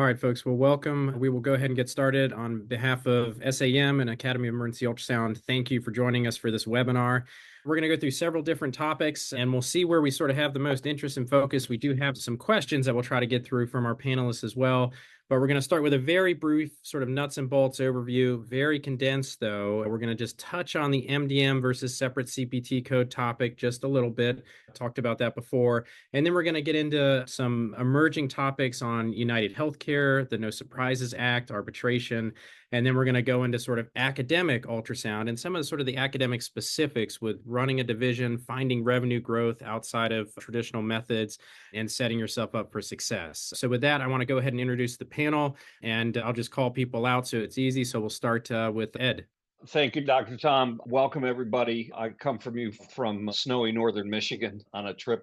right, folks. Well, welcome. We will go ahead and get started. On behalf of SAEM and Academy of Emergency Ultrasound, thank you for joining us for this webinar. We're going to go through several different topics, and we'll see where we sort of have the most interest and focus. We do have some questions that we'll try to get through from our panelists as well. But we're going to start with a very brief sort of nuts and bolts overview, very condensed though. We're going to just touch on the MDM versus separate CPT code topic just a little bit. I talked about that before. And then we're going to get into some emerging topics on United Healthcare, the No Surprises Act, arbitration. And then we're going to go into sort of academic ultrasound and some of the sort of the academic specifics with running a division, finding revenue growth outside of traditional methods, and setting yourself up for success. So with that, I want to go ahead and introduce the panel, and I'll just call people out so it's easy. So we'll start with Ed. Thank you, Dr. Tom. Welcome, everybody. I come from snowy northern Michigan on a trip.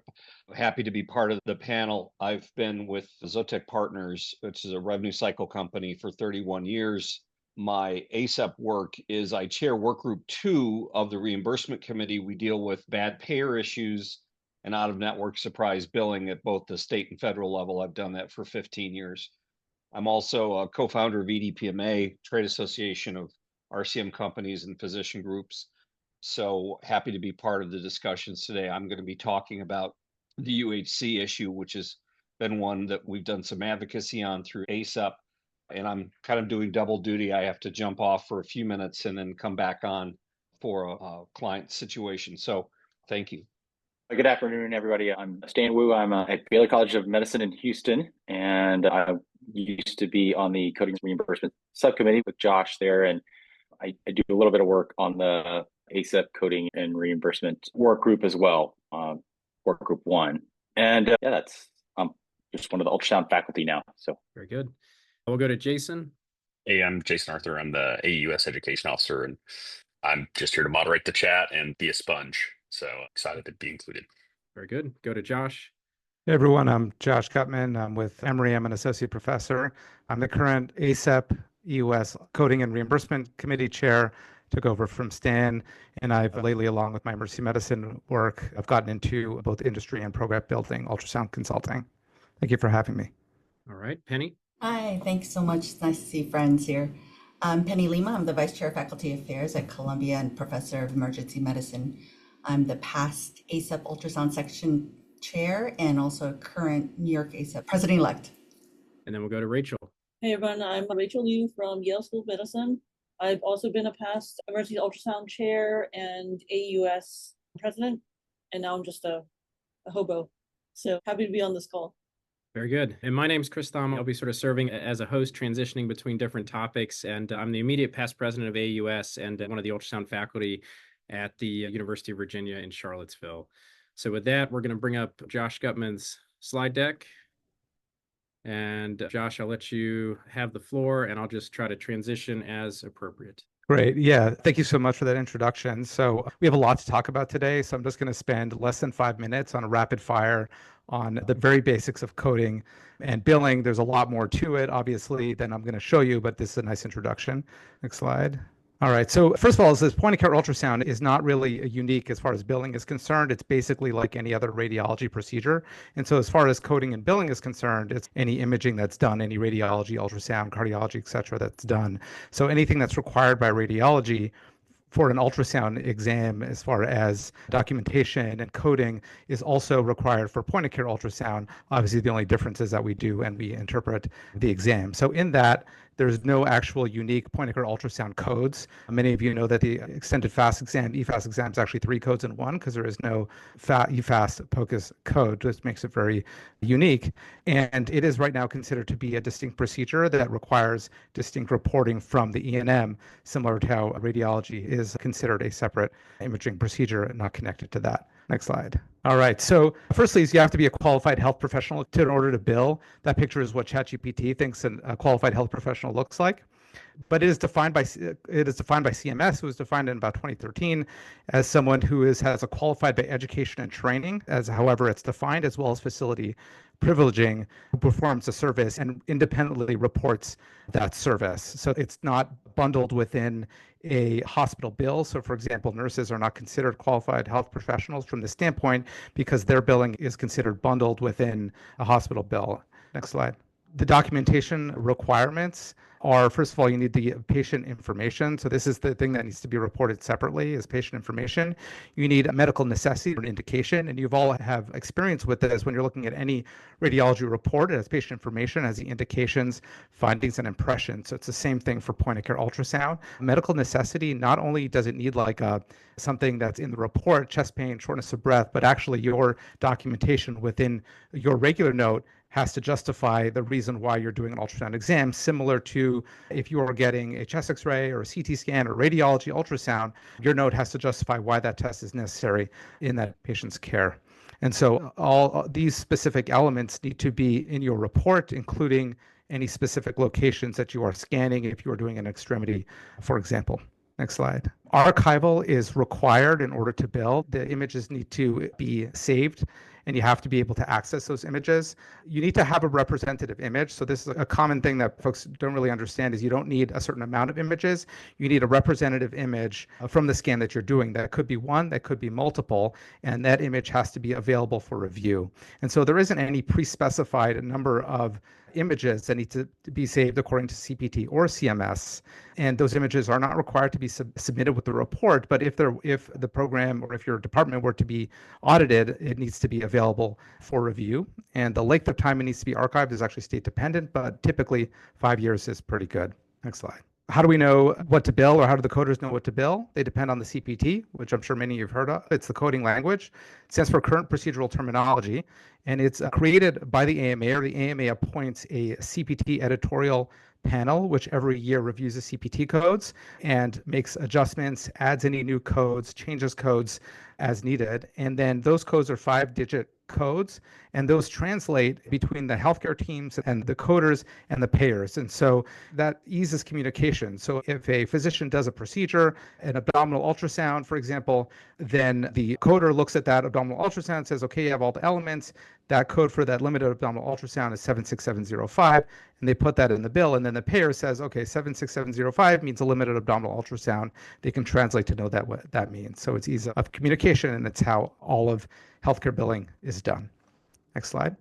Happy to be part of the panel. I've been with Zotec Partners, which is a revenue cycle company, for 31 years. My ASAP work is I chair work group 2 of the reimbursement committee. We deal with bad payer issues and out-of-network surprise billing at both the state and federal level. I've done that for 15 years. I'm also a co-founder of EDPMA, Trade Association of RCM companies and physician groups. So happy to be part of the discussions today. I'm going to be talking about the UHC issue, which has been one that we've done some advocacy on through ASAP. And I'm kind of doing double duty. I have to jump off for a few minutes and then come back on for a client situation. So thank you. Good afternoon, everybody. I'm Stan Wu. I'm at Baylor College of Medicine in Houston, and I used to be on the coding reimbursement subcommittee with Josh there, and I do a little bit of work on the ASAP coding and reimbursement work group as well, work group 1. And that's just one of the ultrasound faculty now. So very good. We'll go to Jason. Hey, I'm Jason Arthur. I'm the AUS Education Officer, and I'm just here to moderate the chat and be a sponge. So excited to be included. Very good. Go to Josh. Hey everyone, I'm Josh Gutman. I'm with Emory. I'm an associate professor. I'm the current ASAP EUS Coding and Reimbursement Committee Chair. Took over from Stan, and I've lately, along with my emergency medicine work, I've gotten into both industry and program building, ultrasound consulting. Thank you for having me. All right, Penny. Hi, thanks so much. It's nice to see friends here. I'm Penny Lima. I'm the Vice Chair of Faculty Affairs at Columbia and Professor of Emergency Medicine. I'm the past ASAP Ultrasound Section Chair and also current New York ASAP President-elect. And then we'll go to Rachel. Hey everyone, I'm Rachel Liu from Yale School of Medicine. I've also been a past Emergency Ultrasound Chair and AUS President, and now I'm just a hobo. So happy to be on this call. Very good. And my name's Chris Thom. I'll be sort of serving as a host, transitioning between different topics. And I'm the immediate past president of AUS and one of the ultrasound faculty at the University of Virginia in Charlottesville. So with that, we're going to bring up Josh Gutman's slide deck. And Josh, I'll let you have the floor, and I'll just try to transition as appropriate. Great. Yeah. Thank you so much for that introduction. So we have a lot to talk about today. So I'm just going to spend less than 5 minutes on a rapid fire on the very basics of coding and billing. There's a lot more to it, obviously, than I'm going to show you, but this is a nice introduction. Next slide. All right. So first of all, this point-of-care ultrasound is not really unique as far as billing is concerned. It's basically like any other radiology procedure. And so as far as coding and billing is concerned, it's any imaging that's done, any radiology, ultrasound, cardiology, et cetera, that's done. So anything that's required by radiology for an ultrasound exam, as far as documentation and coding, is also required for point-of-care ultrasound. Obviously, the only difference is that we do and we interpret the exam. So in that, there's no actual unique point-of-care ultrasound codes. Many of you know that the extended FAST exam, EFAST exam, is actually 3 codes in one because there is no EFAST POCUS code, which makes it very unique. And it is right now considered to be a distinct procedure that requires distinct reporting from the E&M, similar to how radiology is considered a separate imaging procedure, not connected to that. Next slide. All right. So firstly, you have to be a qualified health professional in order to bill. That picture is what ChatGPT thinks a qualified health professional looks like. But it is defined by CMS. It was defined in about 2013 as someone who has a qualified by education and training, as however it's defined, as well as facility privileging, who performs a service and independently reports that service. So it's not bundled within a hospital bill. So for example, nurses are not considered qualified health professionals from this standpoint because their billing is considered bundled within a hospital bill. Next slide. The documentation requirements are, first of all, you need the patient information. So this is the thing that needs to be reported separately is patient information. You need a medical necessity or indication, and you've all have experience with this when you're looking at any radiology report. It has patient information, has the indications, findings, and impressions. So it's the same thing for point of care ultrasound. Medical necessity, not only does it need like something that's in the report, chest pain, shortness of breath, but actually your documentation within your regular note has to justify the reason why you're doing an ultrasound exam, similar to if you are getting a chest x-ray or a CT scan or radiology ultrasound, your note has to justify why that test is necessary in that patient's care. And so all these specific elements need to be in your report, including any specific locations that you are scanning if you are doing an extremity, for example. Next slide. Archival is required in order to bill. The images need to be saved, and you have to be able to access those images. You need to have a representative image. So this is a common thing that folks don't really understand is you don't need a certain amount of images. You need a representative image from the scan that you're doing. That could be one, that could be multiple, and that image has to be available for review. And so there isn't any pre-specified number of images that need to be saved according to CPT or CMS, and those images are not required to be submitted with the report. But if the program or if your department were to be audited, it needs to be available for review. And the length of time it needs to be archived is actually state dependent, but typically 5 years is pretty good. Next slide. How do we know what to bill, or how do the coders know what to bill? They depend on the CPT, which I'm sure many of you have heard of. It's the coding language. It stands for current procedural terminology, and it's created by the AMA, or the AMA appoints a CPT editorial panel, which every year reviews the CPT codes and makes adjustments, adds any new codes, changes codes as needed. And then those codes are 5-digit codes, and those translate between the healthcare teams and the coders and the payers. And so that eases communication. So if a physician does a procedure, an abdominal ultrasound, for example, then the coder looks at that abdominal ultrasound and says, okay, you have all the elements. That code for that limited abdominal ultrasound is 76705, and they put that in the bill. And then the payer says, okay, 76705 means a limited abdominal ultrasound. They can translate to know that what that means. So it's ease of communication, and it's how all of healthcare billing is done. Next slide.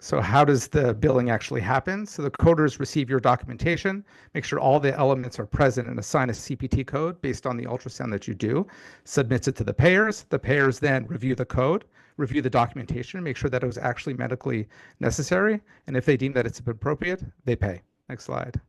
So how does the billing actually happen? So the coders receive your documentation, make sure all the elements are present, and assign a CPT code based on the ultrasound that you do, submits it to the payers. The payers then review the code, review the documentation, make sure that it was actually medically necessary, and if they deem that it's appropriate, they pay. Next slide.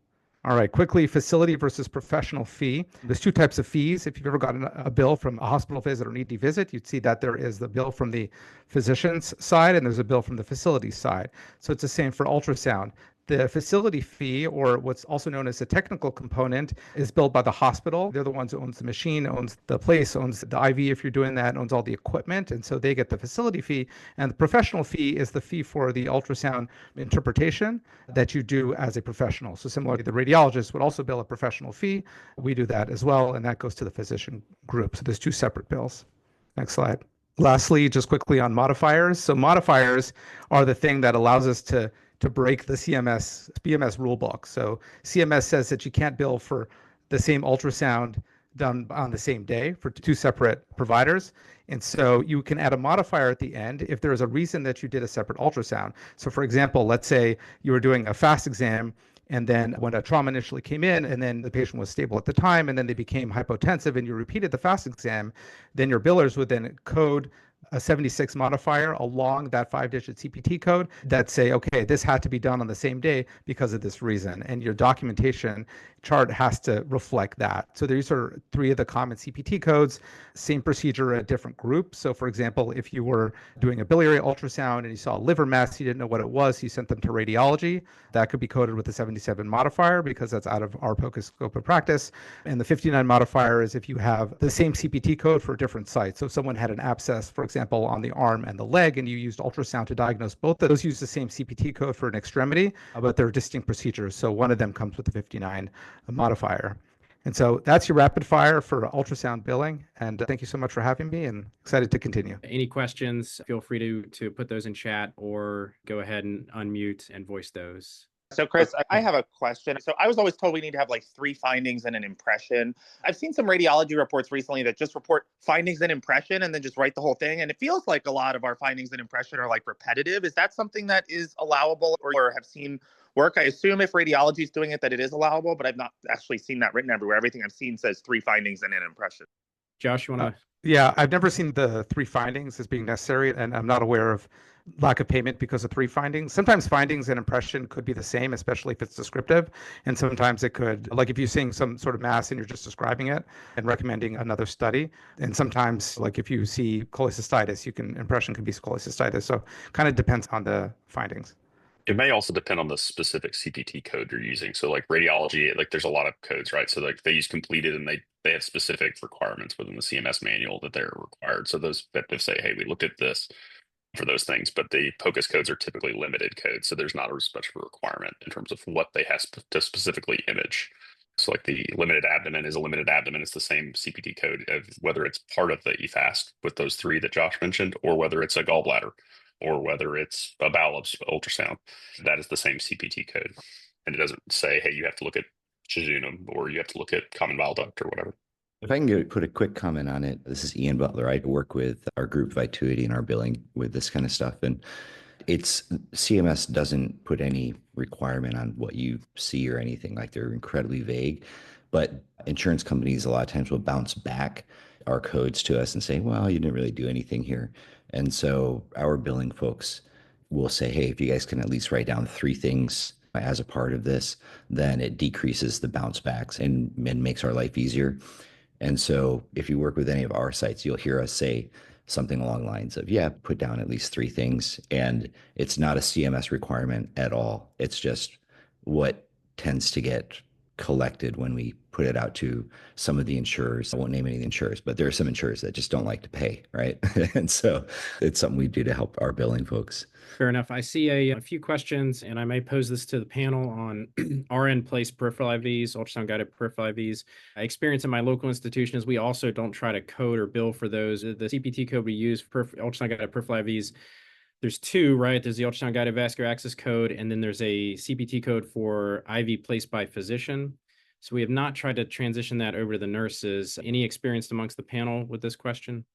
All right, quickly, facility versus professional fee. There's two types of fees. If you've ever gotten a bill from a hospital visit or an ED visit, you'd see that there is the bill from the physician's side and there's a bill from the facility side. So it's the same for ultrasound. The facility fee, or what's also known as the technical component, is billed by the hospital. They're the ones who owns the machine, owns the place, owns the IV if you're doing that, owns all the equipment. And so they get the facility fee. And the professional fee is the fee for the ultrasound interpretation that you do as a professional. So similarly, the radiologist would also bill a professional fee. We do that as well, and that goes to the physician group. So there's two separate bills. Next slide. Lastly, just quickly on modifiers. So modifiers are the thing that allows us to break the BMS rule book. So CMS says that you can't bill for the same ultrasound done on the same day for two separate providers. And so you can add a modifier at the end if there is a reason that you did a separate ultrasound. So for example, let's say you were doing a fast exam, and then when a trauma initially came in, and then the patient was stable at the time, and then they became hypotensive, and you repeated the fast exam, then your billers would then code a 76 modifier along that 5-digit CPT code that say, okay, this had to be done on the same day because of this reason. And your documentation chart has to reflect that. So these are three of the common CPT codes, same procedure at different groups. So for example, if you were doing a biliary ultrasound and you saw a liver mass, you didn't know what it was, you sent them to radiology, that could be coded with the 77 modifier because that's out of our focus scope of practice. And the 59 modifier is if you have the same CPT code for different sites. So if someone had an abscess, for example, on the arm and the leg, and you used ultrasound to diagnose both, those use the same CPT code for an extremity, but they're distinct procedures. So one of them comes with the 59 modifier. And so that's your rapid fire for ultrasound billing. And thank you so much for having me, and excited to continue. Any questions, feel free to put those in chat or go ahead and unmute and voice those. So, Chris, I have a question. So, I was always told we need to have like 3 findings and an impression. I've seen some radiology reports recently that just report findings and impression and then just write the whole thing. And it feels like a lot of our findings and impression are like repetitive. Is that something that is allowable or have seen work? I assume if radiology is doing it, that it is allowable, but I've not actually seen that written everywhere. Everything I've seen says 3 findings and an impression. Josh, you want to? Yeah, I've never seen the 3 findings as being necessary, and I'm not aware of lack of payment because of 3 findings. Sometimes findings and impression could be the same, especially if it's descriptive. And sometimes it could, like if you're seeing some sort of mass and you're just describing it and recommending another study. And sometimes, like if you see cholecystitis, impression could be cholecystitis. So kind of depends on the findings. It may also depend on the specific CPT code you're using. So like radiology, like there's a lot of codes, right? So like they use completed and they have specific requirements within the CMS manual that they're required. So those that they say, hey, we looked at this for those things, but the POCUS codes are typically limited codes. So there's not as much of a requirement in terms of what they have to specifically image. So like the limited abdomen is a limited abdomen. It's the same CPT code of whether it's part of the EFAST with those 3 that Josh mentioned, or whether it's a gallbladder, or whether it's a bowel ultrasound. That is the same CPT code. And it doesn't say, hey, you have to look at jejunum or you have to look at common bile duct or whatever. If I can put a quick comment on it, this is Ian Butler. I work with our group Vituity and our billing with this kind of stuff. And it's CMS doesn't put any requirement on what you see or anything. Like they're incredibly vague. But insurance companies a lot of times will bounce back our codes to us and say, well, you didn't really do anything here. And so our billing folks will say, hey, if you guys can at least write down 3 things as a part of this, then it decreases the bounce backs and makes our life easier. And so if you work with any of our sites, you'll hear us say something along the lines of, yeah, put down at least 3 things. And it's not a CMS requirement at all. It's just what tends to get collected when we put it out to some of the insurers. I won't name any of the insurers, but there are some insurers that just don't like to pay, right? And so it's something we do to help our billing folks. Fair enough. I see a few questions, and I may pose this to the panel on RN placed peripheral IVs, ultrasound guided peripheral IVs. Experience in my local institution is we also don't try to code or bill for those. The CPT code we use for ultrasound guided peripheral IVs, there's 2, right? There's the ultrasound guided vascular access code, and then there's a CPT code for IV placed by physician. So we have not tried to transition that over to the nurses. Any experience amongst the panel with this question?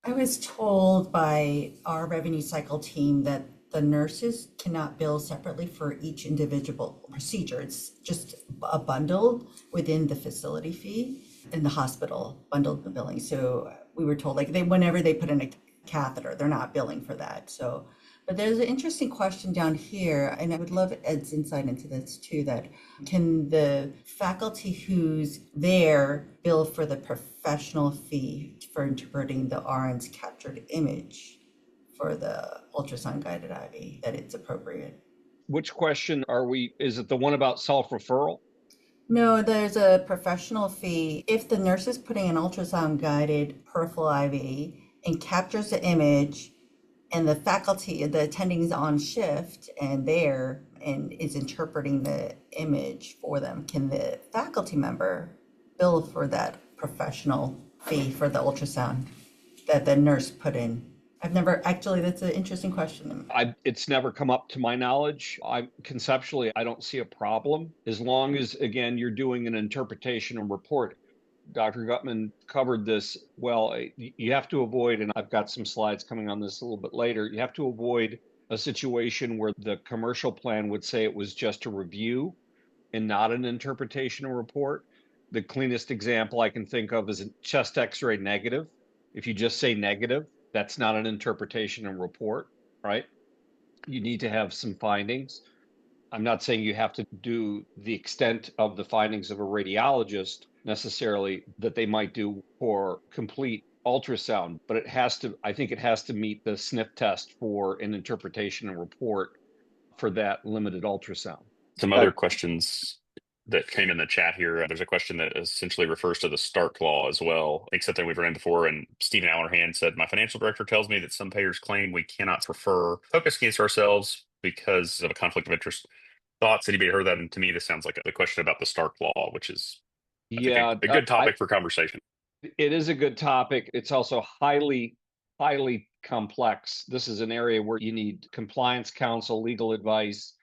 I was told by our revenue cycle team that the nurses cannot bill separately for each individual procedure. It's just a bundled within the facility fee in the hospital, bundled the billing. So we were told like whenever they put in a catheter, they're not billing for that. So, but there's an interesting question down here, and I would love Ed's insight into this too, that can the faculty who's there bill for the professional fee for interpreting the RN's captured image for the ultrasound guided IV, that it's appropriate? Which question is it the one about self-referral? No, there's a professional fee. If the nurse is putting an ultrasound guided peripheral IV and captures the image, and the faculty, the attending is on shift and there and is interpreting the image for them, can the faculty member bill for that professional fee for the ultrasound that the nurse put in? I've never actually, that's an interesting question. It's never come up to my knowledge. Conceptually, I don't see a problem as long as, again, you're doing an interpretation and report. Dr. Gutman covered this well. You have to avoid, and I've got some slides coming on this a little bit later, you have to avoid a situation where the commercial plan would say it was just a review and not an interpretation and report. The cleanest example I can think of is a chest x-ray negative. If you just say negative, that's not an interpretation and report, right? You need to have some findings. I'm not saying you have to do the extent of the findings of a radiologist necessarily that they might do for complete ultrasound, but I think it has to meet the sniff test for an interpretation and report for that limited ultrasound. Some other questions that came in the chat here. There's a question that essentially refers to the Stark law as well. I think something we've run before, and Stephen Allerhand said, my financial director tells me that some payers claim we cannot refer POCUS against ourselves because of a conflict of interest. Thoughts? Anybody heard that? And to me, this sounds like the question about the Stark law, which is a good topic for conversation. It is a good topic. It's also highly, highly complex. This is an area where you need compliance counsel, legal advice.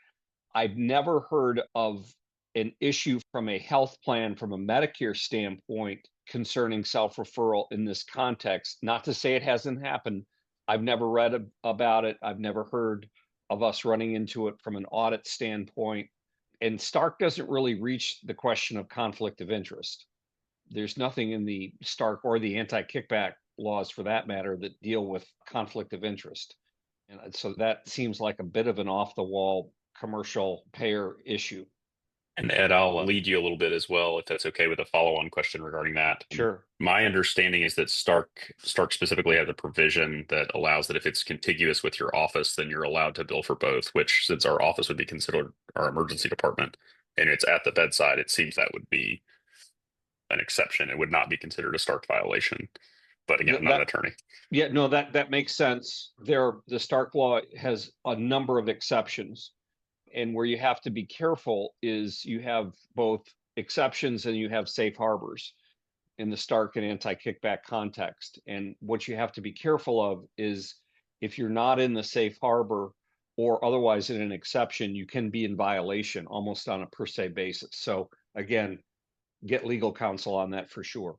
I've never heard of an issue from a health plan, from a Medicare standpoint, concerning self-referral in this context. Not to say it hasn't happened. I've never read about it. I've never heard of us running into it from an audit standpoint. And Stark doesn't really reach the question of conflict of interest. There's nothing in the Stark or the anti-kickback laws, for that matter, that deal with conflict of interest. And so that seems like a bit of an off-the-wall commercial payer issue. And Ed, I'll lead you a little bit as well, if that's okay, with a follow-on question regarding that. Sure. My understanding is that Stark specifically has a provision that allows that if it's contiguous with your office, then you're allowed to bill for both, which, since our office would be considered our emergency department and it's at the bedside, it seems that would be an exception. It would not be considered a Stark violation. But again, I'm not an attorney. Yeah, no, that makes sense. The Stark law has a number of exceptions. And where you have to be careful is you have both exceptions and you have safe harbors in the Stark and anti-kickback context. And what you have to be careful of is, if you're not in the safe harbor or otherwise in an exception, you can be in violation almost on a per se basis. So again, get legal counsel on that for sure.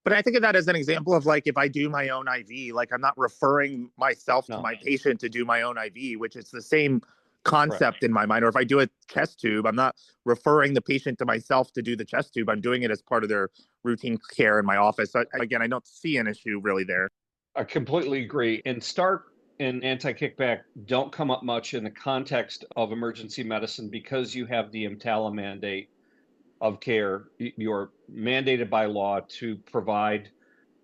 But I think of that as an example of, like, if I do my own IV, like, I'm not referring myself to my patient to do my own IV, which is the same concept in my mind. Or if I do a chest tube, I'm not referring the patient to myself to do the chest tube. I'm doing it as part of their routine care in my office. Again, I don't see an issue really there. I completely agree. And Stark and anti-kickback don't come up much in the context of emergency medicine because you have the EMTALA mandate of care. You're mandated by law to provide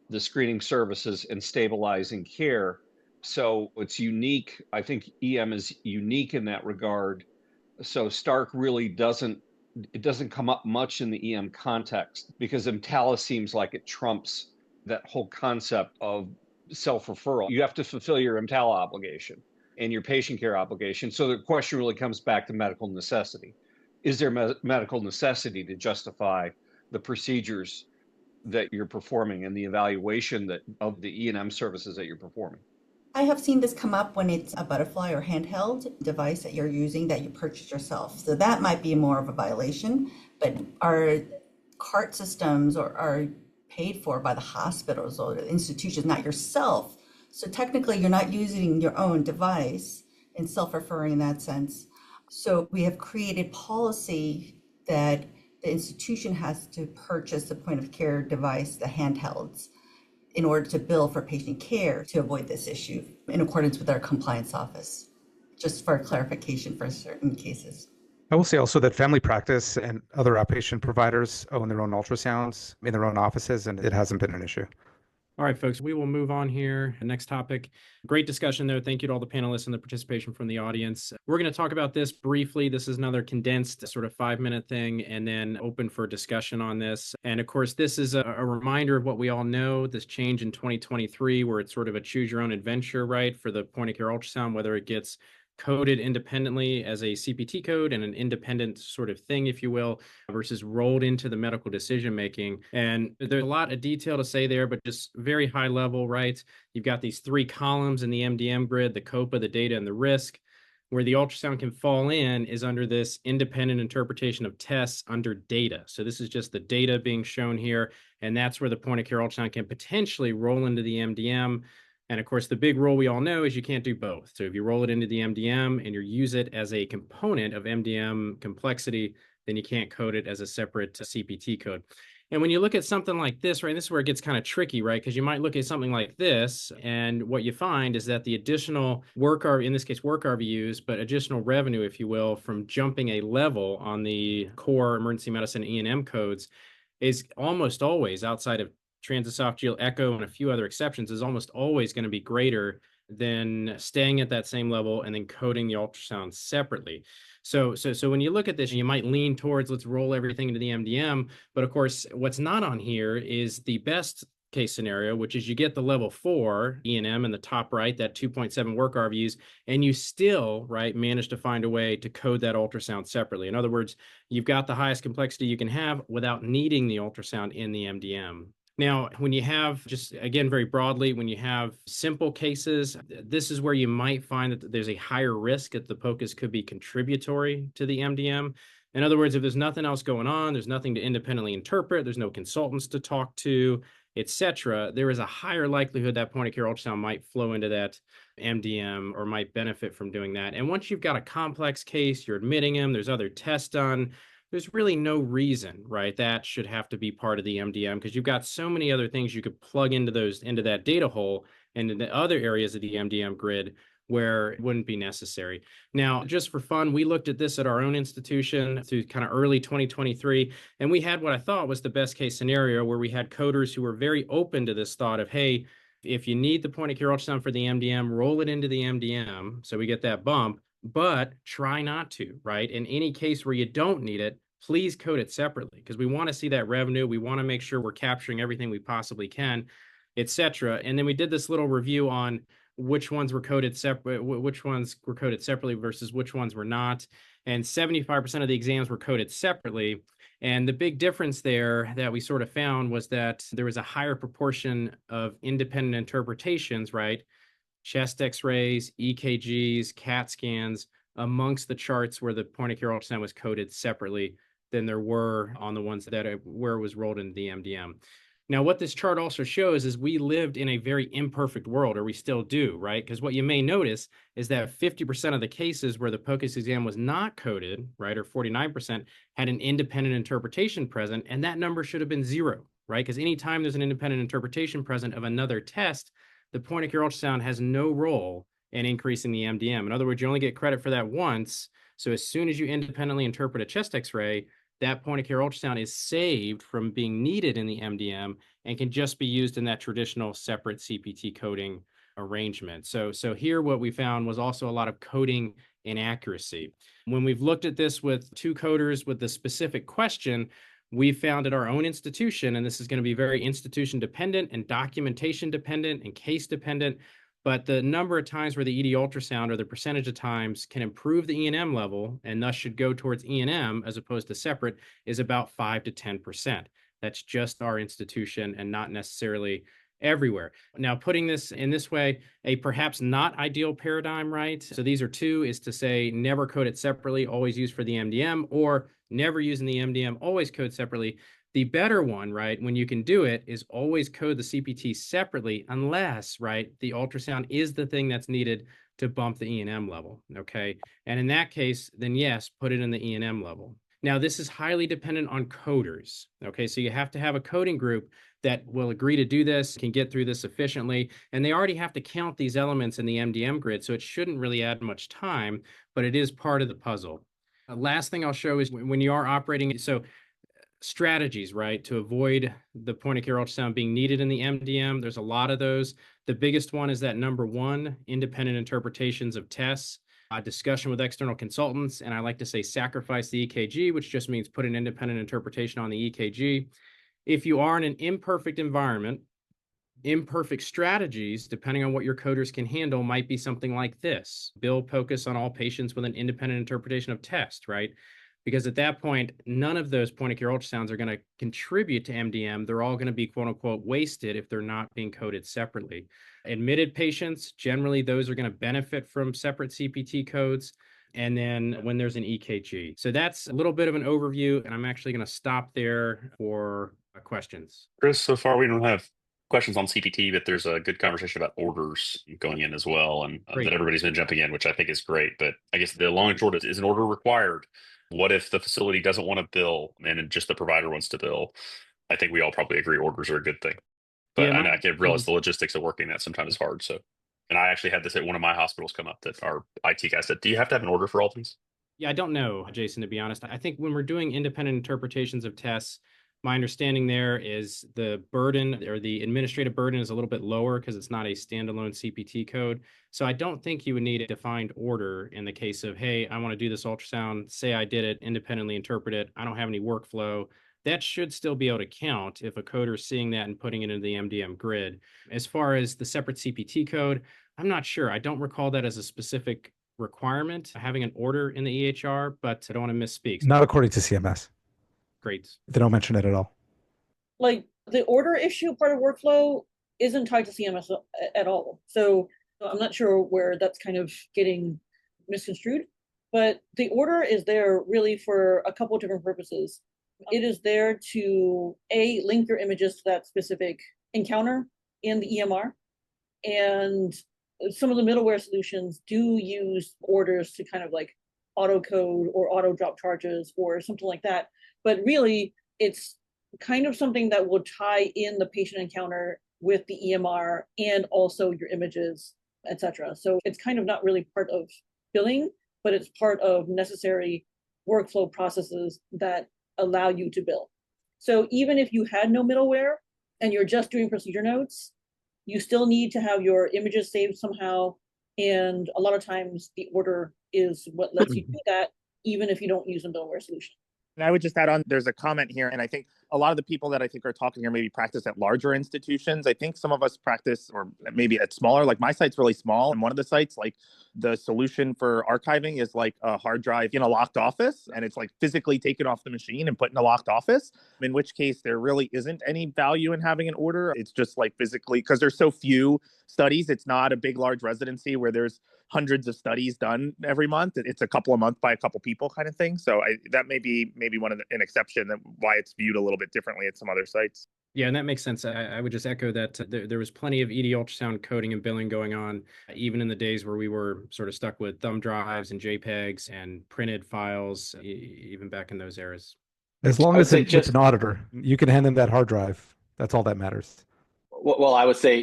the screening services and stabilizing care. So it's unique. I think EM is unique in that regard. So Stark really doesn't come up much in the EM context because EMTALA seems like it trumps that whole concept of self-referral. You have to fulfill your EMTALA obligation and your patient care obligation. So the question really comes back to medical necessity. Is there medical necessity to justify the procedures that you're performing and the evaluation of the E&M services that you're performing? I have seen this come up when it's a butterfly or handheld device that you're using that you purchase yourself. So that might be more of a violation, but our cart systems are paid for by the hospitals or the institutions, not yourself. So technically you're not using your own device and self-referring in that sense. So we have created policy that the institution has to purchase the point of care device, the handhelds, in order to bill for patient care to avoid this issue in accordance with our compliance office, just for clarification for certain cases. I will say also that family practice and other outpatient providers own their own ultrasounds in their own offices, and it hasn't been an issue. All right, folks, we will move on here. Next topic. Great discussion there. Thank you to all the panelists and the participation from the audience. We're going to talk about this briefly. This is another condensed sort of 5-minute thing and then open for discussion on this. And of course, this is a reminder of what we all know, this change in 2023, where it's sort of a choose your own adventure, right, for the point of care ultrasound, whether it gets coded independently as a CPT code and an independent sort of thing, if you will, versus rolled into the medical decision making. And there's a lot of detail to say there, but just very high level, right? You've got these 3 columns in the MDM grid, the COPA, the data, and the risk. Where the ultrasound can fall in is under this independent interpretation of tests under data. So this is just the data being shown here, and that's where the point of care ultrasound can potentially roll into the MDM. And of course, the big rule we all know is you can't do both. So if you roll it into the MDM and you use it as a component of MDM complexity, then you can't code it as a separate CPT code. And when you look at something like this, right, this is where it gets kind of tricky, right? Because you might look at something like this, and what you find is that the additional work, in this case, work RVUs, but additional revenue, if you will, from jumping a level on the core emergency medicine E&M codes is almost always, outside of transesophageal echo and a few other exceptions, is almost always going to be greater than staying at that same level and then coding the ultrasound separately. So when you look at this, you might lean towards let's roll everything into the MDM. But of course, what's not on here is the best case scenario, which is you get the level 4 E&M in the top right, that 2.7 work RVUs, and you still, right, manage to find a way to code that ultrasound separately. In other words, you've got the highest complexity you can have without needing the ultrasound in the MDM. Now, when you have, just again, very broadly, when you have simple cases, this is where you might find that there's a higher risk that the POCUS could be contributory to the MDM. In other words, if there's nothing else going on, there's nothing to independently interpret, there's no consultants to talk to, etc., there is a higher likelihood that point of care ultrasound might flow into that MDM or might benefit from doing that. And once you've got a complex case, you're admitting them, there's other tests done, there's really no reason, right, that should have to be part of the MDM, because you've got so many other things you could plug into that data hole and in the other areas of the MDM grid where it wouldn't be necessary. Now, just for fun, we looked at this at our own institution through kind of early 2023, and we had what I thought was the best case scenario where we had coders who were very open to this thought of, hey, if you need the point of care ultrasound for the MDM, roll it into the MDM so we get that bump, but try not to, right? In any case where you don't need it, please code it separately, because we want to see that revenue. We want to make sure we're capturing everything we possibly can, et cetera. And then we did this little review on which ones were coded separately versus which ones were not. And 75% of the exams were coded separately. And the big difference there that we sort of found was that there was a higher proportion of independent interpretations, right? Chest x-rays, EKGs, CAT scans amongst the charts where the point of care ultrasound was coded separately than there were on the ones where it was rolled into the MDM. Now, what this chart also shows is we lived in a very imperfect world, or we still do, right? Because what you may notice is that 50% of the cases where the POCUS exam was not coded, right, or 49% had an independent interpretation present, and that number should have been 0, right? Because anytime there's an independent interpretation present of another test, the point of care ultrasound has no role in increasing the MDM. In other words, you only get credit for that once. So as soon as you independently interpret a chest x-ray, that point of care ultrasound is saved from being needed in the MDM and can just be used in that traditional separate CPT coding arrangement. So here what we found was also a lot of coding inaccuracy. When we've looked at this with 2 coders with the specific question, we found at our own institution, and this is going to be very institution dependent and documentation dependent and case dependent, but the number of times where the ED ultrasound, or the percentage of times, can improve the E&M level and thus should go towards E&M as opposed to separate is about 5 to 10%. That's just our institution and not necessarily everywhere. Now, putting this in this way, a perhaps not ideal paradigm, right? So these are 2, is to say never code it separately, always use for the MDM, or never using the MDM, always code separately. The better one, right, when you can do it, is always code the CPT separately unless, right, the ultrasound is the thing that's needed to bump the E&M level, okay? And in that case, then yes, put it in the E&M level. Now, this is highly dependent on coders, okay? So you have to have a coding group that will agree to do this, can get through this efficiently, and they already have to count these elements in the MDM grid, so it shouldn't really add much time, but it is part of the puzzle. Last thing I'll show is when you are operating, so strategies, right, to avoid the point of care ultrasound being needed in the MDM. There's a lot of those. The biggest one is that number 1, independent interpretations of tests, discussion with external consultants, and I like to say sacrifice the EKG, which just means put an independent interpretation on the EKG. If you are in an imperfect environment, imperfect strategies, depending on what your coders can handle, might be something like this. Bill POCUS on all patients with an independent interpretation of test, right? Because at that point, none of those point of care ultrasounds are going to contribute to MDM. They're all going to be quote unquote wasted if they're not being coded separately. Admitted patients, generally those are going to benefit from separate CPT codes. And then when there's an EKG. So that's a little bit of an overview, and I'm actually going to stop there for questions. Chris, so far we don't have questions on CPT, but there's a good conversation about orders going in as well, and that everybody's been jumping in, which I think is great. But I guess the long and short is an order required? What if the facility doesn't want to bill and just the provider wants to bill? I think we all probably agree orders are a good thing. But yeah, I can realize the logistics of working that sometimes is hard. So, and I actually had this at one of my hospitals come up that our IT guy said, do you have to have an order for all these? Yeah, I don't know, Jason, to be honest. I think when we're doing independent interpretations of tests, my understanding there is the burden, or the administrative burden, is a little bit lower because it's not a standalone CPT code. So I don't think you would need a defined order in the case of, hey, I want to do this ultrasound, say I did it, independently interpret it, I don't have any workflow. That should still be able to count if a coder is seeing that and putting it into the MDM grid. As far as the separate CPT code, I'm not sure. I don't recall that as a specific requirement, having an order in the EHR, but I don't want to misspeak. Not according to CMS. Great. They don't mention it at all. Like The order issue part of workflow isn't tied to CMS at all. So I'm not sure where that's kind of getting misconstrued, but the order is there really for a couple of different purposes. It is there to link your images to that specific encounter in the EMR. And some of the middleware solutions do use orders to kind of like auto code or auto drop charges or something like that. But really, it's kind of something that will tie in the patient encounter with the EMR and also your images, etc. So it's kind of not really part of billing, but it's part of necessary workflow processes that allow you to bill. So even if you had no middleware and you're just doing procedure notes, you still need to have your images saved somehow. And a lot of times the order is what lets you do that, even if you don't use a middleware solution. And I would just add on, there's a comment here, and I think a lot of the people that I think are talking here maybe practice at larger institutions. I think some of us practice, or maybe at smaller, like my site's really small. And one of the sites, like the solution for archiving is like a hard drive in a locked office, and it's like physically taken off the machine and put in a locked office, in which case there really isn't any value in having an order. It's just like physically, because there's so few studies, it's not a big, large residency where there's hundreds of studies done every month. It's a couple a month by a couple people kind of thing. So that may be one of an exception that why it's viewed a little bit differently at some other sites. Yeah, and that makes sense. I would just echo that there was plenty of ED ultrasound coding and billing going on, even in the days where we were sort of stuck with thumb drives and JPEGs and printed files, even back in those eras. As long as it's an auditor, you can hand them that hard drive. That's all that matters. Well, I would say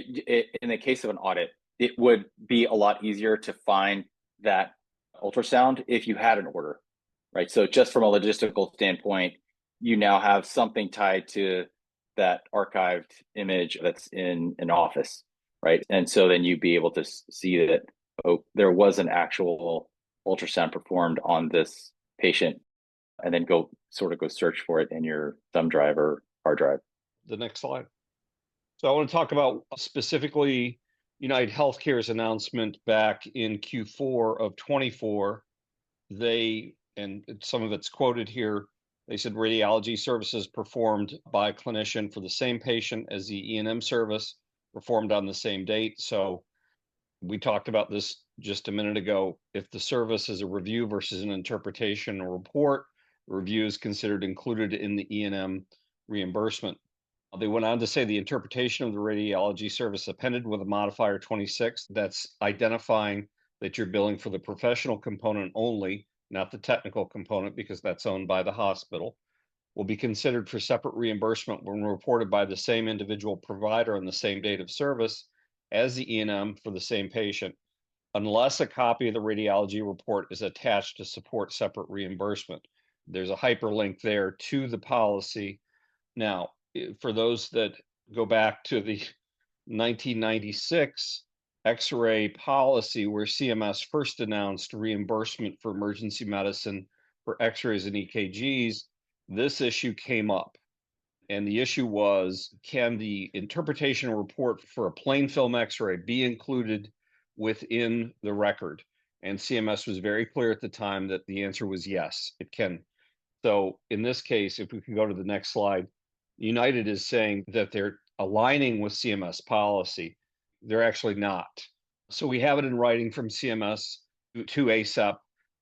in the case of an audit, it would be a lot easier to find that ultrasound if you had an order, right? So just from a logistical standpoint, you now have something tied to that archived image that's in an office, right? And so then you'd be able to see that, oh, there was an actual ultrasound performed on this patient, and then go search for it in your thumb drive or hard drive. The next slide. So I want to talk about specifically United Healthcare's announcement back in Q4 of 24. They, and some of it's quoted here, they said radiology services performed by a clinician for the same patient as the E&M service performed on the same date. So we talked about this just a minute ago. If the service is a review versus an interpretation or report, the review is considered included in the E&M reimbursement. They went on to say the interpretation of the radiology service appended with a modifier 26 that's identifying that you're billing for the professional component only, not the technical component, because that's owned by the hospital, will be considered for separate reimbursement when reported by the same individual provider on the same date of service as the E&M for the same patient, unless a copy of the radiology report is attached to support separate reimbursement. There's a hyperlink there to the policy. Now, for those that go back to the 1996 X-ray policy, where CMS first announced reimbursement for emergency medicine for X-rays and EKGs, this issue came up. And the issue was, can the interpretation report for a plain film X-ray be included within the record? And CMS was very clear at the time that the answer was yes, it can. So in this case, if we can go to the next slide, United is saying that they're aligning with CMS policy. They're actually not. So we have it in writing from CMS to ACEP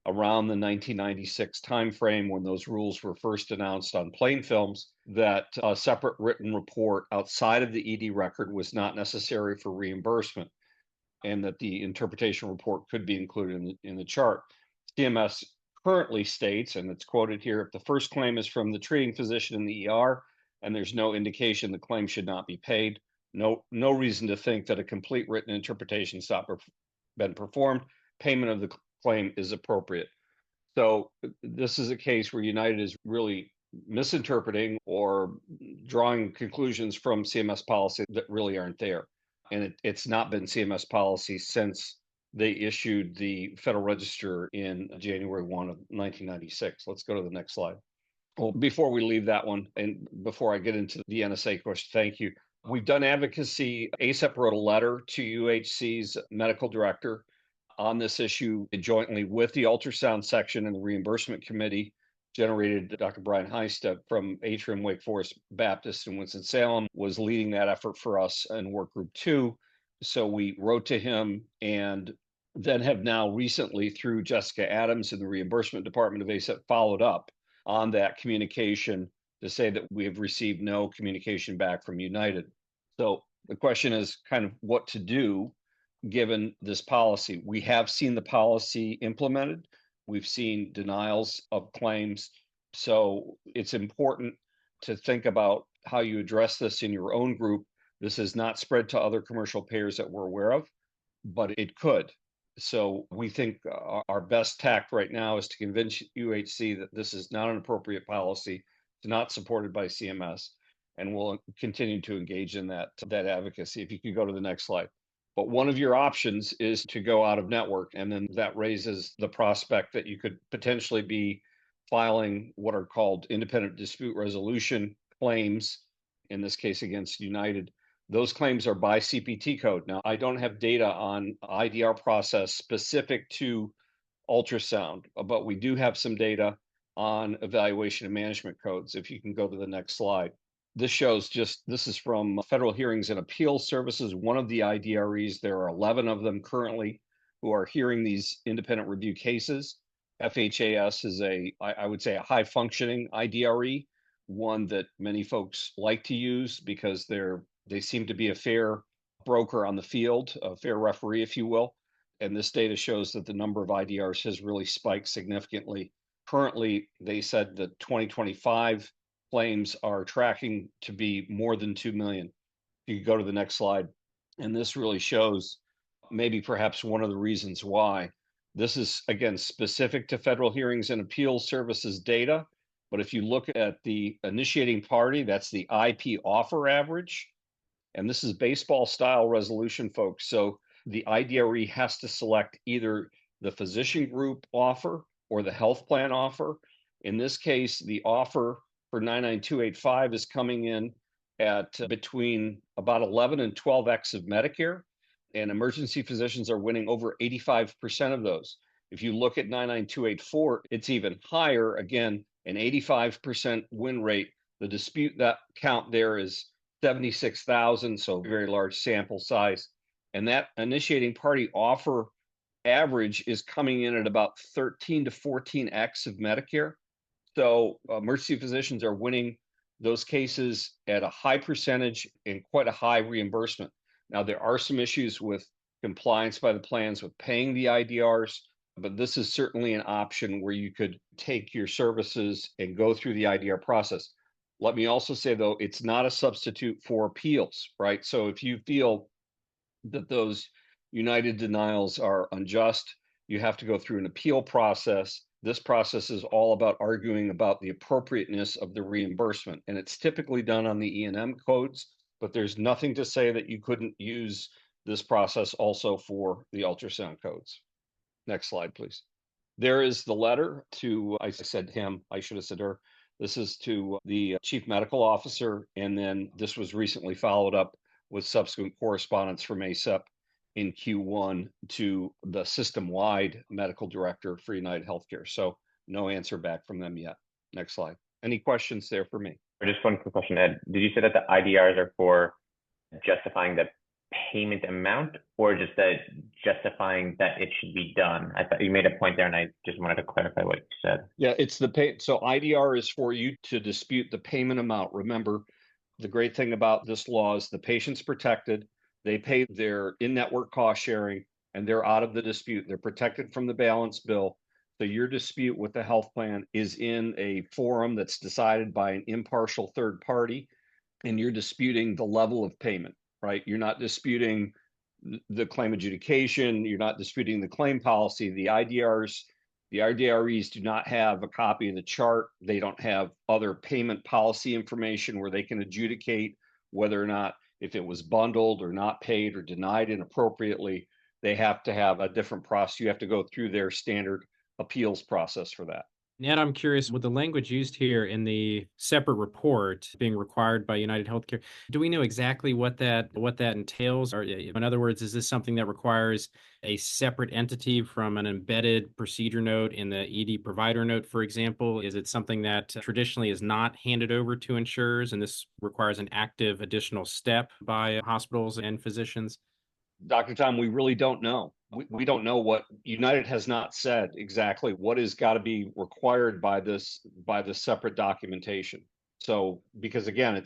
around the 1996 timeframe, when those rules were first announced on plain films, that a separate written report outside of the ED record was not necessary for reimbursement, and that the interpretation report could be included in the chart. CMS currently states, and it's quoted here, if the first claim is from the treating physician in the ER and there's no indication the claim should not be paid, no reason to think that a complete written interpretation has not been performed, payment of the claim is appropriate. So this is a case where United is really misinterpreting or drawing conclusions from CMS policy that really aren't there. And it's not been CMS policy since they issued the Federal Register in January 1 of 1996. Let's go to the next slide. Well, before we leave that one, and before I get into the NSA question, thank you. We've done advocacy. ACEP wrote a letter to UHC's medical director on this issue jointly with the ultrasound section and the reimbursement committee generated. Dr. Brian Heist from Atrium Wake Forest Baptist in Winston-Salem was leading that effort for us in work group 2. So we wrote to him and then have now recently, through Jessica Adams in the reimbursement department of ACEP, followed up on that communication to say that we have received no communication back from United. So the question is kind of what to do given this policy. We have seen the policy implemented. We've seen denials of claims. So it's important to think about how you address this in your own group. This has not spread to other commercial payers that we're aware of, but it could. So we think our best tact right now is to convince UHC that this is not an appropriate policy. It's not supported by CMS, and we'll continue to engage in that advocacy. If you could go to the next slide. But one of your options is to go out of network, and then that raises the prospect that you could potentially be filing what are called independent dispute resolution claims, in this case against United. Those claims are by CPT code. Now, I don't have data on IDR process specific to ultrasound, but we do have some data on evaluation and management codes. If you can go to the next slide. This shows this is from Federal Hearings and Appeals Services, one of the IDREs. There are 11 of them currently who are hearing these independent review cases. FHAS is I would say a high functioning IDRE, one that many folks like to use because they seem to be a fair broker on the field, a fair referee, if you will. And this data shows that the number of IDRs has really spiked significantly. Currently, they said that 2025 claims are tracking to be more than 2 million. You go to the next slide. And this really shows maybe perhaps one of the reasons why. This is, again, specific to Federal Hearings and Appeals Services data. But if you look at the initiating party, that's the IP offer average. And this is baseball style resolution, folks. So the IDRE has to select either the physician group offer or the health plan offer. In this case, the offer for 99285 is coming in at between about 11 and 12x of Medicare, and emergency physicians are winning over 85% of those. If you look at 99284, it's even higher, again, an 85% win rate. The dispute that count there is 76,000, so very large sample size. And that initiating party offer average is coming in at about 13 to 14x of Medicare. So emergency physicians are winning those cases at a high percentage and quite a high reimbursement. Now, there are some issues with compliance by the plans with paying the IDRs, but this is certainly an option where you could take your services and go through the IDR process. Let me also say, though, it's not a substitute for appeals, right? So if you feel that those United denials are unjust, you have to go through an appeal process. This process is all about arguing about the appropriateness of the reimbursement, and it's typically done on the E&M codes, but there's nothing to say that you couldn't use this process also for the ultrasound codes. Next slide, please. There is the letter to, I said him, I should have said her. This is to the chief medical officer, and then this was recently followed up with subsequent correspondence from ACEP in Q1 to the system-wide medical director for United Healthcare. So no answer back from them yet. Next slide. Any questions there for me? Just one quick question, Ed. Did you say that the IDRs are for justifying the payment amount or just that justifying that it should be done? I thought you made a point there and I just wanted to clarify what you said. Yeah, it's the pay. So IDR is for you to dispute the payment amount. Remember, the great thing about this law is the patient's protected. They pay their in-network cost sharing and they're out of the dispute. They're protected from the balance bill. So your dispute with the health plan is in a forum that's decided by an impartial third party, and you're disputing the level of payment, right? You're not disputing the claim adjudication. You're not disputing the claim policy. The IDREs do not have a copy of the chart. They don't have other payment policy information where they can adjudicate whether or not if it was bundled or not paid or denied inappropriately. They have to have a different process. You have to go through their standard appeals process for that. Ned, I'm curious with the language used here in the separate report being required by United Healthcare. Do we know exactly what that entails? Or in other words, is this something that requires a separate entity from an embedded procedure note in the ED provider note, for example? Is it something that traditionally is not handed over to insurers, and this requires an active additional step by hospitals and physicians? Dr. Tom, we really don't know. We don't know what United has not said exactly what is got to be required by this separate documentation. So, because again,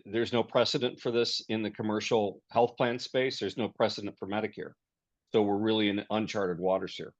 there's no precedent for this in the commercial health plan space. There's no precedent for Medicare. So we're really in uncharted waters here.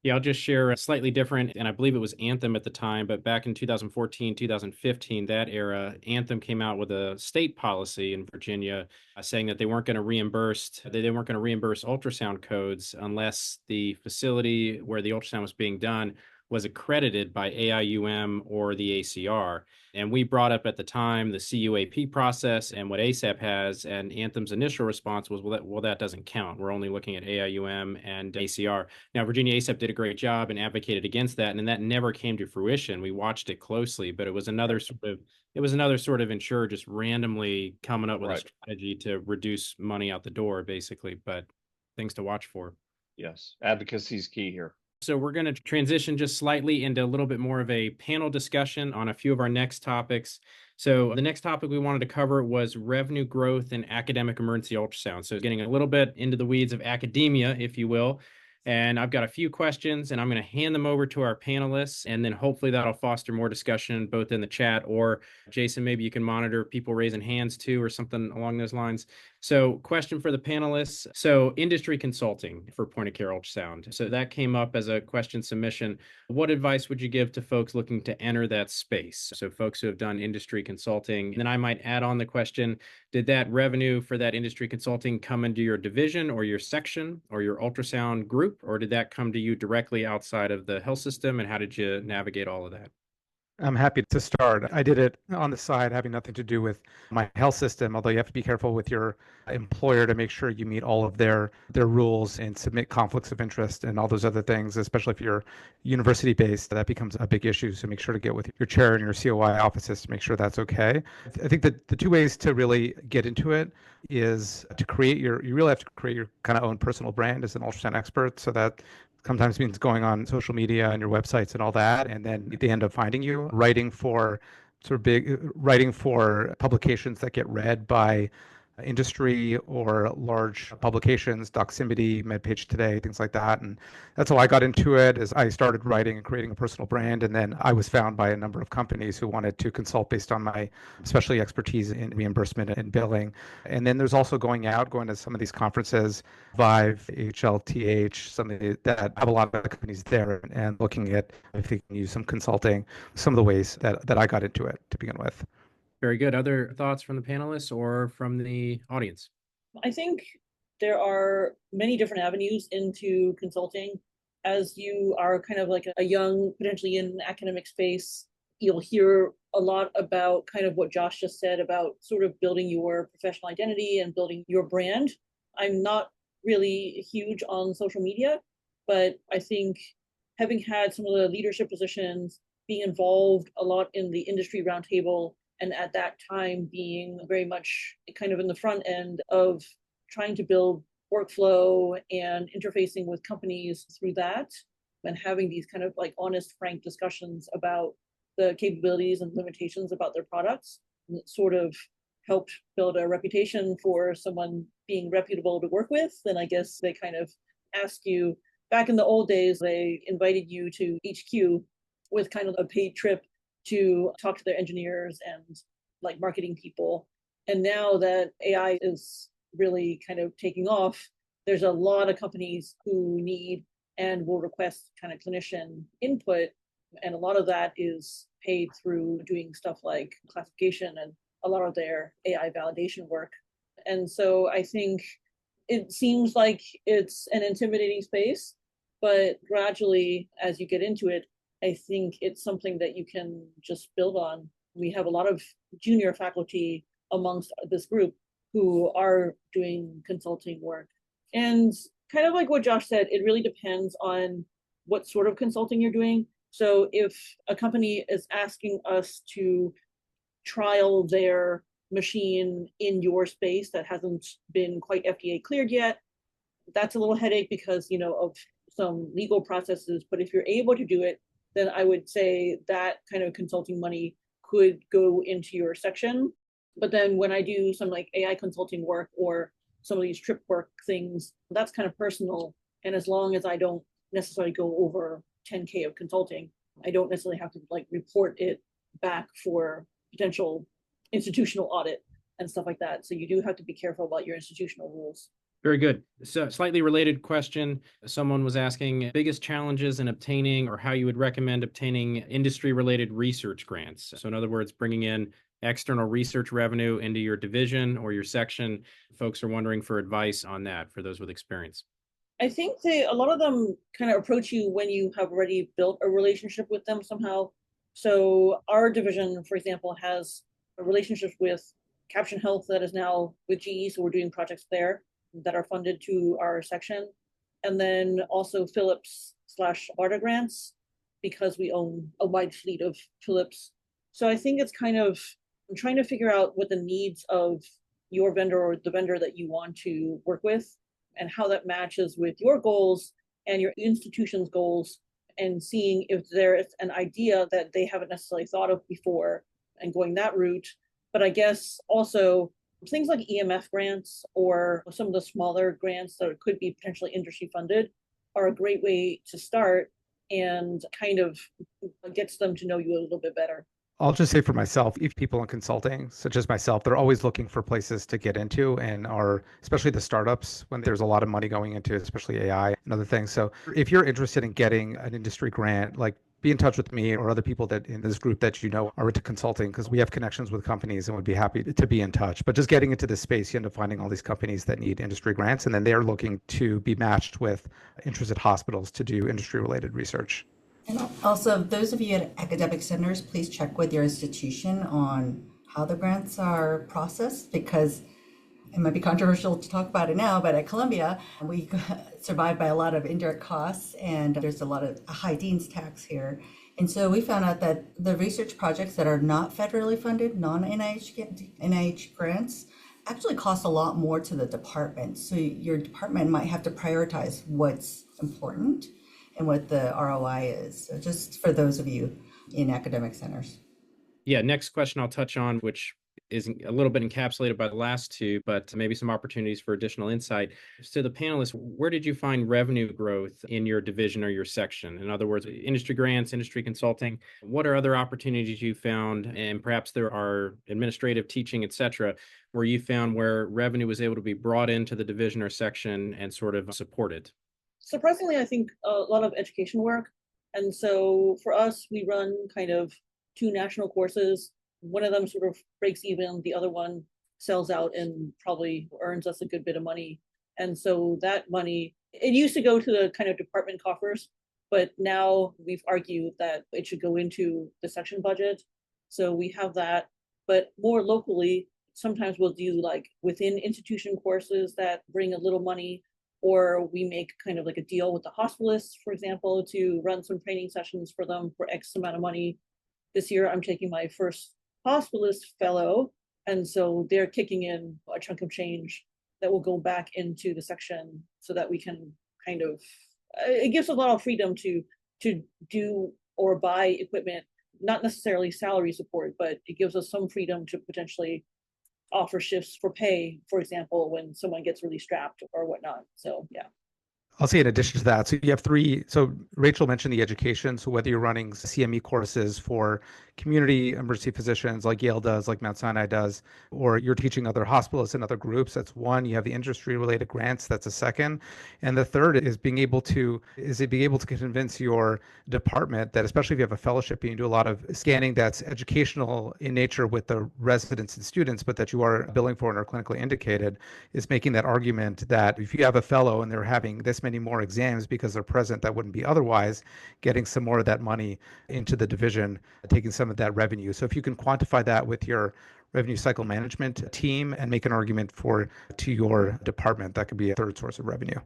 Yeah, I'll just share a slightly different, and I believe it was Anthem at the time, but back in 2014, 2015, that era, Anthem came out with a state policy in Virginia saying that they weren't going to reimburse ultrasound codes unless the facility where the ultrasound was being done was accredited by AIUM or the ACR. And we brought up at the time the CUAP process and what ASAP has, and Anthem's initial response was, well, that doesn't count. We're only looking at AIUM and ACR. Now, Virginia ASAP did a great job and advocated against that, and that never came to fruition. We watched it closely, but it was another sort of insurer just randomly coming up with a strategy to reduce money out the door, basically. But things to watch for. Yes, advocacy is key here. So we're going to transition just slightly into a little bit more of a panel discussion on a few of our next topics. So the next topic we wanted to cover was revenue growth in academic emergency ultrasound. So getting a little bit into the weeds of academia, if you will. And I've got a few questions, and I'm going to hand them over to our panelists, and then hopefully that'll foster more discussion both in the chat, or Jason, maybe you can monitor people raising hands too, or something along those lines. So question for the panelists. So industry consulting for point of care ultrasound. So that came up as a question submission. What advice would you give to folks looking to enter that space? So folks who have done industry consulting. And then I might add on the question, did that revenue for that industry consulting come into your division or your section or your ultrasound group, or did that come to you directly outside of the health system? And how did you navigate all of that? I'm happy to start. I did it on the side, having nothing to do with my health system, although you have to be careful with your employer to make sure you meet all of their rules and submit conflicts of interest and all those other things, especially if you're university based. That becomes a big issue. So make sure to get with your chair and your COI offices to make sure that's okay. I think that the two ways to really get into it is to you really have to create your kind of own personal brand as an ultrasound expert, so that sometimes means going on social media and your websites and all that, and then they end up finding you, writing for publications that get read by industry or large publications, Doximity, MedPage Today, things like that. And that's how I got into it. Is I started writing and creating a personal brand, and then I was found by a number of companies who wanted to consult based on my especially expertise in reimbursement and billing. And then there's also going to some of these conferences, Vive, HLTH, something that have a lot of companies there, and looking at if they can use some consulting, some of the ways that I got into it to begin with. Very good. Other thoughts from the panelists or from the audience? I think there are many different avenues into consulting. As you are kind of like a young, potentially in academic space, you'll hear a lot about kind of what Josh just said about sort of building your professional identity and building your brand. I'm not really huge on social media, but I think having had some of the leadership positions, being involved a lot in the industry roundtable, and at that time being very much kind of in the front end of trying to build workflow and interfacing with companies through that, and having these kind of like honest, frank discussions about the capabilities and limitations about their products, and it sort of helped build a reputation for someone being reputable to work with. Then I guess they kind of ask you, back in the old days, they invited you to HQ with kind of a paid trip to talk to their engineers and like marketing people. And now that AI is really kind of taking off, there's a lot of companies who need and will request kind of clinician input. And a lot of that is paid through doing stuff like classification and a lot of their AI validation work. And so I think it seems like it's an intimidating space, but gradually as you get into it, I think it's something that you can just build on. We have a lot of junior faculty amongst this group who are doing consulting work. And kind of like what Josh said, it really depends on what sort of consulting you're doing. So if a company is asking us to trial their machine in your space that hasn't been quite FDA cleared yet, that's a little headache because, of some legal processes. But if you're able to do it, then I would say that kind of consulting money could go into your section. But then when I do some like AI consulting work or some of these trip work things, that's kind of personal. And as long as I don't necessarily go over 10K of consulting, I don't necessarily have to like report it back for potential institutional audit and stuff like that. So you do have to be careful about your institutional rules. Very good. So, slightly related question. Someone was asking biggest challenges in obtaining or how you would recommend obtaining industry-related research grants. So, in other words, bringing in external research revenue into your division or your section. Folks are wondering for advice on that for those with experience. I think a lot of them kind of approach you when you have already built a relationship with them somehow. So our division, for example, has a relationship with Caption Health that is now with GE. So we're doing projects there that are funded to our section. And then also Philips/BARDA grants because we own a wide fleet of Philips. So I think it's kind of, I'm trying to figure out what the needs of your vendor or the vendor that you want to work with and how that matches with your goals and your institution's goals, and seeing if there is an idea that they haven't necessarily thought of before and going that route. But I guess also things like EMF grants or some of the smaller grants that could be potentially industry funded are a great way to start and kind of gets them to know you a little bit better. I'll just say for myself, if people in consulting, such as myself, they're always looking for places to get into and are, especially the startups, when there's a lot of money going into, especially AI and other things. So if you're interested in getting an industry grant, like be in touch with me or other people that in this group that are into consulting, because we have connections with companies and would be happy to be in touch. But just getting into this space, you end up finding all these companies that need industry grants, and then they're looking to be matched with interested hospitals to do industry related research. And also, those of you at academic centers, please check with your institution on how the grants are processed, because it might be controversial to talk about it now, but at Columbia, we survived by a lot of indirect costs, and there's a lot of high dean's tax here. And so we found out that the research projects that are not federally funded, non-NIH grants, actually cost a lot more to the department. So your department might have to prioritize what's important and what the ROI is. So just for those of you in academic centers. Yeah, next question I'll touch on, which is a little bit encapsulated by the last two, but maybe some opportunities for additional insight. So the panelists, where did you find revenue growth in your division or your section? In other words, industry grants, industry consulting, what are other opportunities you found? And perhaps there are administrative teaching, et cetera, where you found where revenue was able to be brought into the division or section and sort of supported? Surprisingly, I think a lot of education work. And so for us, we run kind of 2 national courses. One of them sort of breaks even, the other one sells out and probably earns us a good bit of money. And so that money, it used to go to the kind of department coffers, but now we've argued that it should go into the section budget. So we have that, but more locally, sometimes we'll do like within institution courses that bring a little money, or we make kind of like a deal with the hospitalists, for example, to run some training sessions for them for X amount of money. This year, I'm taking my first hospitalist fellow, and so they're kicking in a chunk of change that will go back into the section so that we can kind of, it gives a lot of freedom to do or buy equipment, not necessarily salary support, but it gives us some freedom to potentially offer shifts for pay, for example, when someone gets really strapped or whatnot. So yeah. I'll say in addition to that, so you have 3, so Rachel mentioned the education. So whether you're running CME courses for community emergency physicians like Yale does, like Mount Sinai does, or you're teaching other hospitalists and other groups, that's one. You have the industry related grants, that's a second. And the third is being able to convince your department that, especially if you have a fellowship and you do a lot of scanning that's educational in nature with the residents and students, but that you are billing for and are clinically indicated, is making that argument that if you have a fellow and they're having this many more exams because they're present that wouldn't be otherwise, getting some more of that money into the division, taking some of that revenue. So if you can quantify that with your revenue cycle management team and make an argument to your department, that could be a third source of revenue.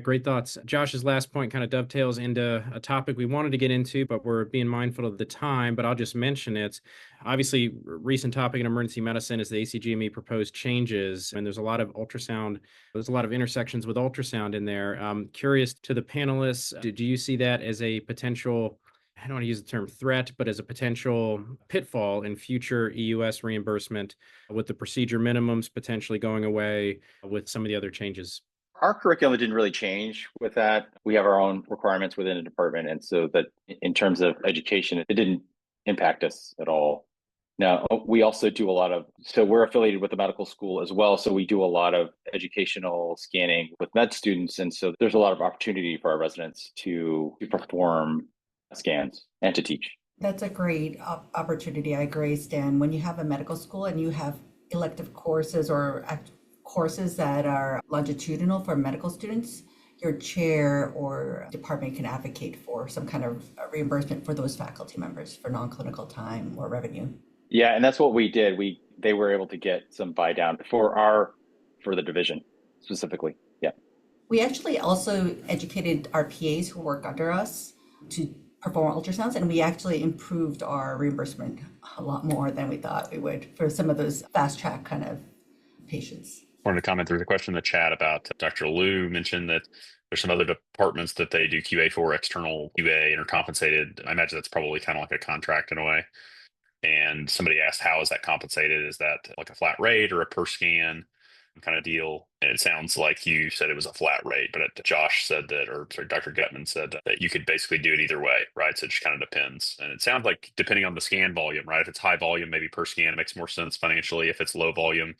Great thoughts. Josh's last point kind of dovetails into a topic we wanted to get into, but we're being mindful of the time, but I'll just mention it. Obviously, recent topic in emergency medicine is the ACGME proposed changes, and there's a lot of ultrasound, there's a lot of intersections with ultrasound in there. Curious to the panelists, do you see that as a potential, I don't want to use the term threat, but as a potential pitfall in future EUS reimbursement with the procedure minimums potentially going away with some of the other changes? Our curriculum didn't really change with that. We have our own requirements within the department. And so that in terms of education, it didn't impact us at all. Now, we also do a lot of, so we're affiliated with the medical school as well. So we do a lot of educational scanning with med students. And so there's a lot of opportunity for our residents to perform scans and to teach. That's a great opportunity. I agree, Stan. When you have a medical school and you have elective courses or courses that are longitudinal for medical students, your chair or department can advocate for some kind of reimbursement for those faculty members for non-clinical time or revenue. Yeah, and that's what we did. They were able to get some buy down for the division specifically. Yeah. We actually also educated our PAs who work under us to perform ultrasounds, and we actually improved our reimbursement a lot more than we thought we would for some of those fast track kind of patients. I wanted to comment. There was a question in the chat about Dr. Liu mentioned that there's some other departments that they do QA for, external QA, intercompensated. I imagine that's probably kind of like a contract in a way. And somebody asked, how is that compensated? Is that like a flat rate or a per scan kind of deal? And it sounds like you said it was a flat rate, but Josh said that, or sorry, Dr. Gutman said that you could basically do it either way, right? So it just kind of depends. And it sounds like depending on the scan volume, right? If it's high volume, maybe per scan makes more sense financially. If it's low volume,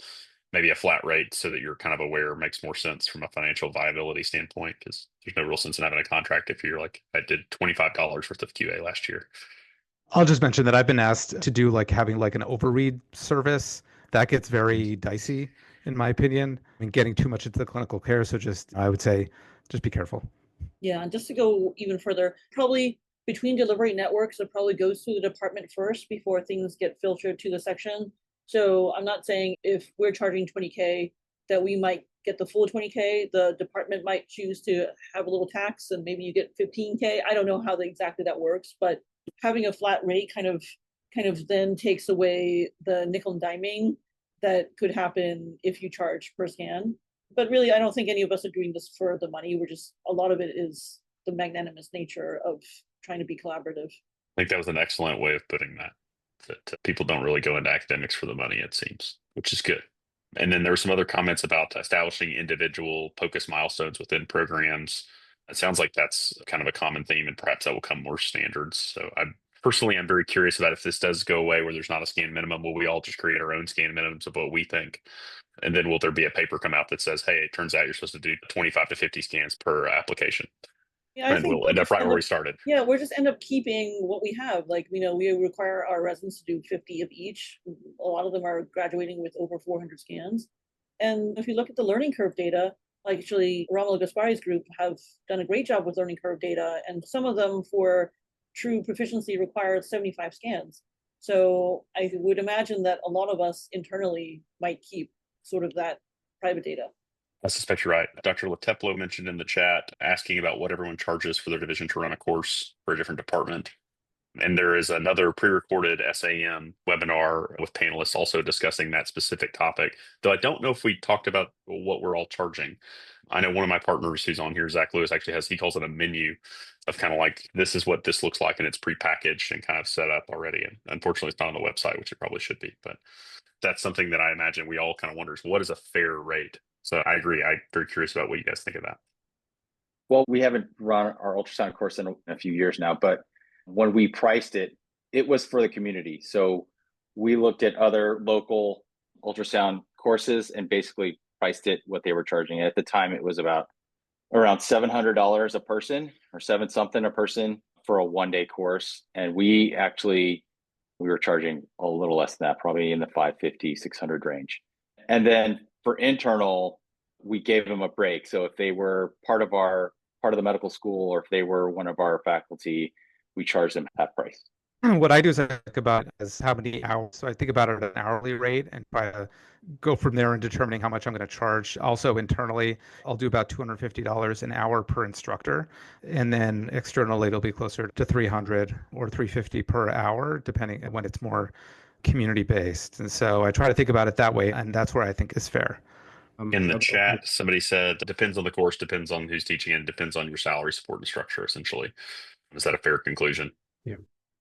maybe a flat rate so that you're kind of aware makes more sense from a financial viability standpoint, because there's no real sense in having a contract if you're like, I did $25 worth of QA last year. I'll just mention that I've been asked to do like having like an overread service. That gets very dicey, in my opinion, and getting too much into the clinical care. So I would say, just be careful. Yeah, and just to go even further, probably between delivery networks, it probably goes through the department first before things get filtered to the section. So I'm not saying if we're charging 20K that we might get the full 20K. The department might choose to have a little tax and maybe you get 15K. I don't know how exactly that works, but having a flat rate kind of then takes away the nickel and diming that could happen if you charge per scan. But really, I don't think any of us are doing this for the money. A lot of it is the magnanimous nature of trying to be collaborative. I think that was an excellent way of putting that people don't really go into academics for the money, it seems, which is good. And then there were some other comments about establishing individual POCUS milestones within programs. It sounds like that's kind of a common theme, and perhaps that will come more standards. So I'm very curious about if this does go away where there's not a scan minimum, will we all just create our own scan minimums of what we think? And then will there be a paper come out that says, hey, it turns out you're supposed to do 25 to 50 scans per application? Yeah, and we'll end up right where we started. Yeah, we'll just end up keeping what we have. Like, we require our residents to do 50 of each. A lot of them are graduating with over 400 scans. And if you look at the learning curve data, like actually Romulo Gaspari's group have done a great job with learning curve data. And some of them for true proficiency require 75 scans. So I would imagine that a lot of us internally might keep sort of that private data. I suspect you're right. Dr. Lateplo mentioned in the chat asking about what everyone charges for their division to run a course for a different department. And there is another pre-recorded SAEM webinar with panelists also discussing that specific topic, though I don't know if we talked about what we're all charging. I know one of my partners who's on here, Zach Lewis, actually he calls it a menu of kind of like, this is what this looks like, and it's pre-packaged and kind of set up already. And unfortunately, it's not on the website, which it probably should be. But that's something that I imagine we all kind of wonders, what is a fair rate? So I agree. I'm very curious about what you guys think of that. Well, we haven't run our ultrasound course in a few years now, but when we priced it, it was for the community. So we looked at other local ultrasound courses and basically priced it what they were charging. At the time, it was around $700 a person or $7 something a person for a 1-day course. And we were charging a little less than that, probably in the $550, $600 range. And then for internal, we gave them a break. So if they were part of the medical school, or if they were one of our faculty, we charged them half price. What I do is I think about as how many hours. So I think about it at an hourly rate and try to go from there in determining how much I'm going to charge. Also internally, I'll do about $250 an hour per instructor. And then externally, it'll be closer to 300 or 350 per hour, depending on when it's more community based. And so I try to think about it that way. And that's where I think is fair. In the Okay. chat, somebody said it depends on the course, depends on who's teaching, and depends on your salary, support, and structure, essentially. Is that a fair conclusion? Yeah.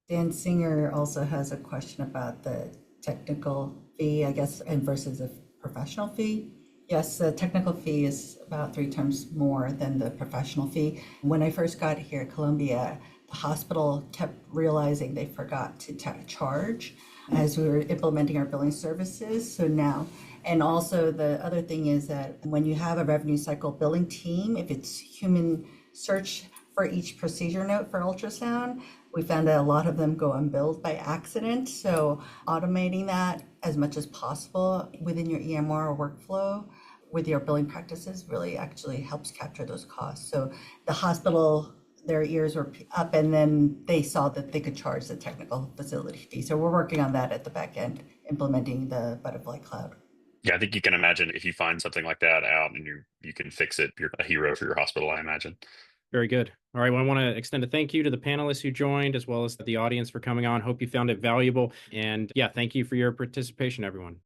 Dan Singer also has a question about the technical fee, I guess, and versus a professional fee. Yes, the technical fee is about 3 times more than the professional fee. When I first got here at Columbia, the hospital kept realizing they forgot to charge as we were implementing our billing services. So now, and also the other thing is that when you have a revenue cycle billing team, if it's human search for each procedure note for ultrasound, we found that a lot of them go unbilled by accident. So automating that as much as possible within your EMR or workflow with your billing practices really actually helps capture those costs. So the hospital, their ears were up, and then they saw that they could charge the technical facility fee. So we're working on that at the back end, implementing the Butterfly Cloud. Yeah, I think you can imagine if you find something like that out and you can fix it, you're a hero for your hospital, I imagine. Very good. All right. Well, I want to extend a thank you to the panelists who joined, as well as the audience for coming on. Hope you found it valuable. And yeah, thank you for your participation, everyone.